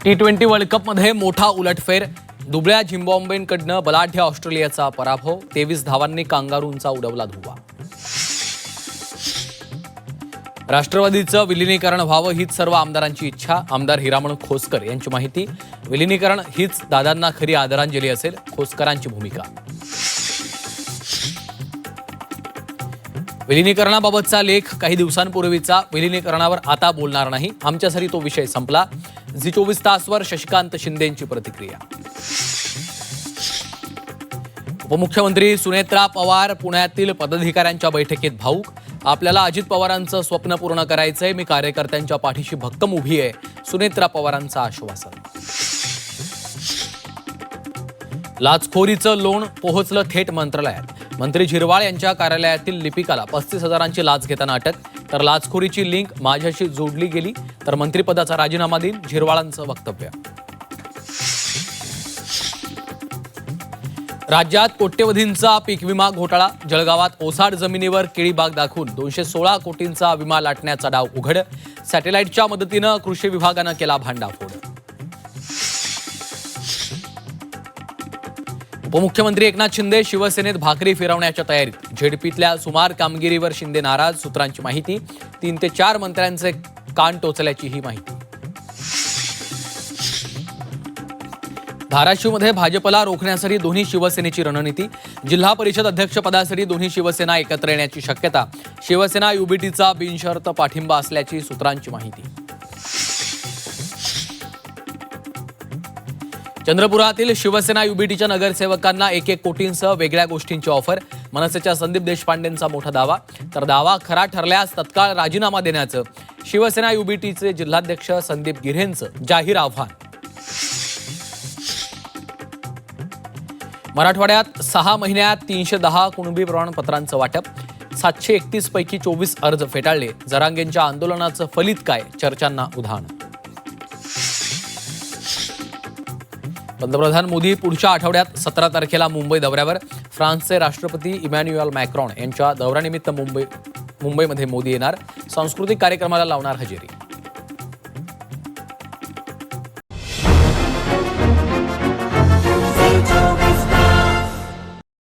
T20 world कपमध्ये मोठा उलटफेर. दुबळ्या झिम्बाब्वेकडनं बलाढ्य ऑस्ट्रेलियाचा पराभव. 23 धावांनी कांगारूंचा उडवला धुव्वा. राष्ट्रवादीचं विलिनीकरण व्हावं हीच सर्व आमदारांची इच्छा. आमदार हिरामण खोसकर यांची माहिती. विलिनीकरण हीच दादांना खरी आदरांजली असेल, खोसकरांची भूमिका. विलिनीकरणाबाबतचा लेख काही दिवसांपूर्वीचा. विलिनीकरणावर आता बोलणार नाही, आमच्यासाठी तो विषय संपला. झी 24 तासवर शशिकांत शिंदेंची प्रतिक्रिया. उपमुख्यमंत्री सुनेत्रा पवार पुण्यातील पदाधिकाऱ्यांच्या बैठकीत भाऊक. आपल्याला अजित पवारांचं स्वप्न पूर्ण करायचंय, मी कार्यकर्त्यांच्या पाठीशी भक्कम उभी आहे, सुनेत्रा पवारांचं आश्वासन. लाचखोरीचं लोण पोहोचलं थेट मंत्रालयात. मंत्री झिरवाळ यांच्या कार्यालयातील लिपिकाला 35,000ची लाच घेताना अटक. तर लाचखोरीची लिंक माझ्याशी जोडली गेली तर मंत्रिपदाचा राजीनामा देईल, झिरवाळांचं वक्तव्य. राज्यात कोट्यवधींचा पीक विमा घोटाळा. जळगावात ओसाड जमिनीवर केळी बाग दाखवून 216 कोटींचा विमा लाटण्याचा डाव उघड. सॅटेलाईटच्या मदतीनं कृषी विभागानं केला भांडाफोड. उपमुख्यमंत्री एकनाथ शिंदे शिवसेनेत भाकरी फिरवण्याच्या तयारीत. झेडपीतल्या सुमार कामगिरीवर शिंदे नाराज, सूत्रांची माहिती. 3 ते 4 मंत्र्यांचे कान टोचल्याची ही माहिती. धाराशिवमध्ये भाजपला रोखण्यासाठी दोन्ही शिवसेनेची रणनीती. जिल्हा परिषद अध्यक्षपदासाठी दोन्ही शिवसेना एकत्र येण्याची शक्यता. शिवसेना युबीटीचा बिनशर्त पाठिंबा असल्याची सूत्रांची माहिती. चंद्रपुरातील शिवसेना युबीटीच्या नगरसेवकांना 1 कोटींसह वेगळ्या गोष्टींची ऑफर. मनसेच्या संदीप देशपांडेंचा मोठा दावा. तर दावा खरा ठरल्यास तत्काळ राजीनामा देण्याचं शिवसेना युबीटीचे जिल्हाध्यक्ष संदीप गिऱ्हेंचं जाहीर आव्हान. मराठवाड्यात 6 महिन्यात 310 कुणबी प्रमाणपत्रांचं वाटप. 731 पैकी 24 अर्ज फेटाळले. जरांगेंच्या आंदोलनाचं फलित काय, चर्चांना उधाण. पंतप्रधान मोदी पुढच्या आठवड्यात 17 तारखेला मुंबई दौऱ्यावर. फ्रान्सचे राष्ट्रपती इमॅन्युएल मॅक्रॉन यांच्या दौऱ्यानिमित्त मुंबईमध्ये मोदी येणार. सांस्कृतिक कार्यक्रमाला लावणार हजेरी.